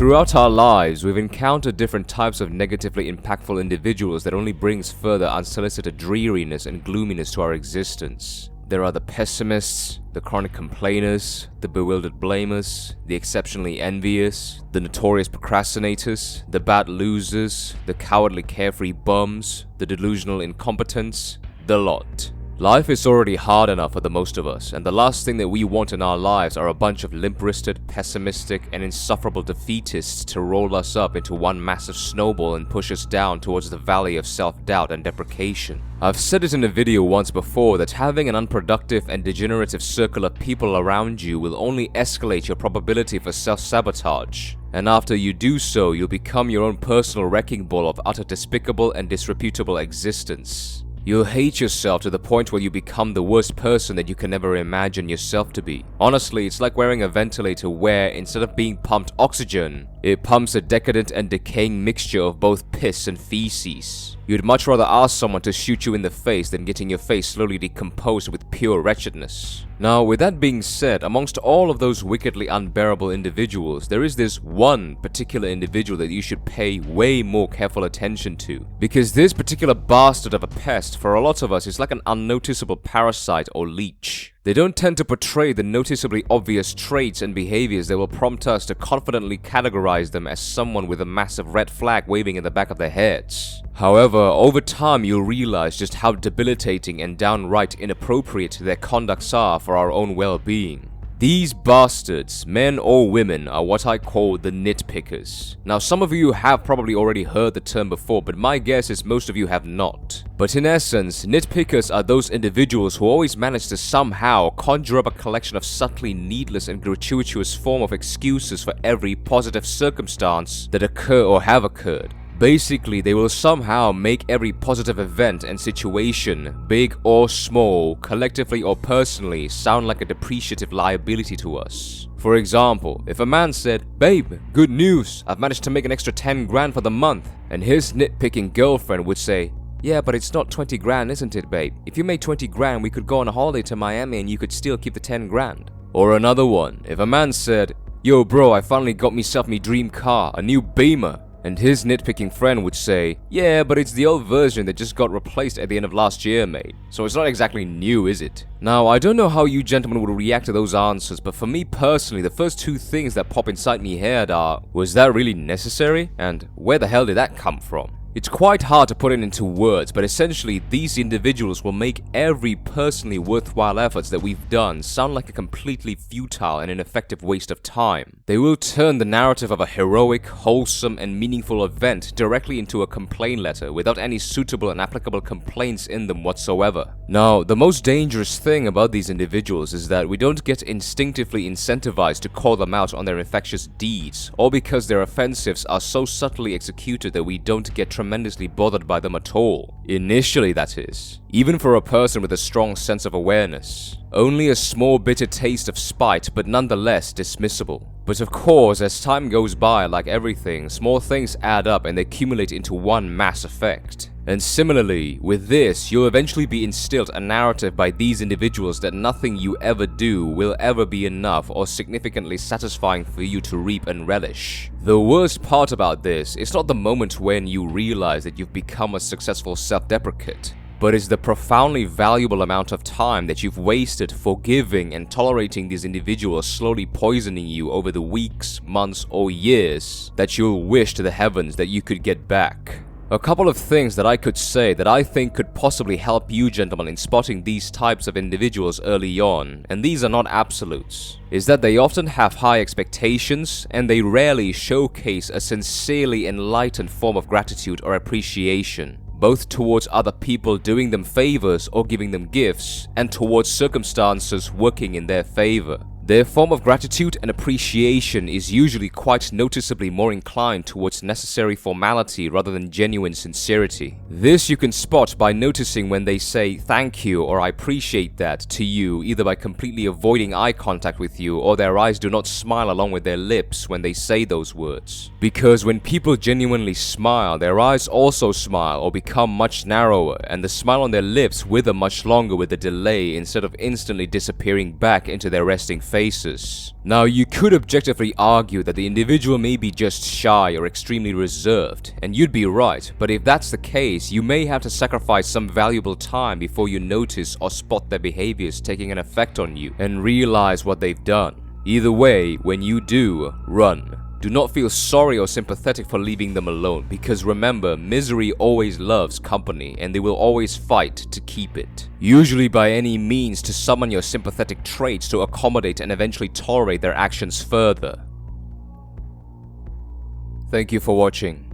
Throughout our lives, we've encountered different types of negatively impactful individuals that only brings further unsolicited dreariness and gloominess to our existence. There are the pessimists, the chronic complainers, the bewildered blamers, the exceptionally envious, the notorious procrastinators, the bad losers, the cowardly carefree bums, the delusional incompetents, the lot. Life is already hard enough for the most of us, and the last thing that we want in our lives are a bunch of limp-wristed, pessimistic, and insufferable defeatists to roll us up into one massive snowball and push us down towards the valley of self-doubt and deprecation. I've said it in a video once before that having an unproductive and degenerative circle of people around you will only escalate your probability for self-sabotage. And after you do so, you'll become your own personal wrecking ball of utter despicable and disreputable existence. You'll hate yourself to the point where you become the worst person that you can never imagine yourself to be. Honestly, it's like wearing a ventilator where, instead of being pumped oxygen, it pumps a decadent and decaying mixture of both piss and feces. You'd much rather ask someone to shoot you in the face than getting your face slowly decomposed with pure wretchedness. Now, with that being said, amongst all of those wickedly unbearable individuals, there is this one particular individual that you should pay way more careful attention to. Because this particular bastard of a pest, for a lot of us, is like an unnoticeable parasite or leech. They don't tend to portray the noticeably obvious traits and behaviors that will prompt us to confidently categorize them as someone with a massive red flag waving in the back of their heads. However, over time you'll realize just how debilitating and downright inappropriate their conducts are for our own well-being. These bastards, men or women, are what I call the nitpickers. Now, some of you have probably already heard the term before, but my guess is most of you have not. But in essence, nitpickers are those individuals who always manage to somehow conjure up a collection of subtly needless and gratuitous form of excuses for every positive circumstance that occur or have occurred. Basically, they will somehow make every positive event and situation, big or small, collectively or personally, sound like a depreciative liability to us. For example, if a man said, "Babe, good news, I've managed to make an extra 10 grand for the month," and his nitpicking girlfriend would say, "Yeah, but it's not 20 grand, isn't it, babe? If you made 20 grand, we could go on a holiday to Miami and you could still keep the 10 grand. Or another one, if a man said, "Yo bro, I finally got myself me dream car, a new Beamer," and his nitpicking friend would say, "Yeah, but it's the old version that just got replaced at the end of last year, mate. So it's not exactly new, is it?" Now, I don't know how you gentlemen would react to those answers, but for me personally, the first two things that pop inside me head are, was that really necessary? And where the hell did that come from? It's quite hard to put it into words, but essentially these individuals will make every personally worthwhile efforts that we've done sound like a completely futile and ineffective waste of time. They will turn the narrative of a heroic, wholesome, and meaningful event directly into a complaint letter without any suitable and applicable complaints in them whatsoever. Now, the most dangerous thing about these individuals is that we don't get instinctively incentivized to call them out on their infectious deeds, or because their offensives are so subtly executed that we don't get tremendously bothered by them at all. Initially, that is. Even for a person with a strong sense of awareness. Only a small bitter taste of spite, but nonetheless dismissible. But of course, as time goes by, like everything, small things add up and they accumulate into one mass effect. And similarly, with this, you'll eventually be instilled a narrative by these individuals that nothing you ever do will ever be enough or significantly satisfying for you to reap and relish. The worst part about this is not the moment when you realize that you've become a successful self-deprecate, but it's the profoundly valuable amount of time that you've wasted forgiving and tolerating these individuals slowly poisoning you over the weeks, months, or years that you'll wish to the heavens that you could get back. A couple of things that I could say that I think could possibly help you gentlemen in spotting these types of individuals early on, and these are not absolutes, is that they often have high expectations and they rarely showcase a sincerely enlightened form of gratitude or appreciation, both towards other people doing them favors or giving them gifts, and towards circumstances working in their favor. Their form of gratitude and appreciation is usually quite noticeably more inclined towards necessary formality rather than genuine sincerity. This you can spot by noticing when they say "thank you" or "I appreciate that" to you, either by completely avoiding eye contact with you or their eyes do not smile along with their lips when they say those words. Because when people genuinely smile, their eyes also smile or become much narrower, and the smile on their lips wither much longer with a delay instead of instantly disappearing back into their resting face. faces. Now, you could objectively argue that the individual may be just shy or extremely reserved, and you'd be right, but if that's the case, you may have to sacrifice some valuable time before you notice or spot their behaviors taking an effect on you and realize what they've done. Either way, when you do, run. Do not feel sorry or sympathetic for leaving them alone, because remember, misery always loves company and they will always fight to keep it. Usually by any means to summon your sympathetic traits to accommodate and eventually tolerate their actions further. Thank you for watching.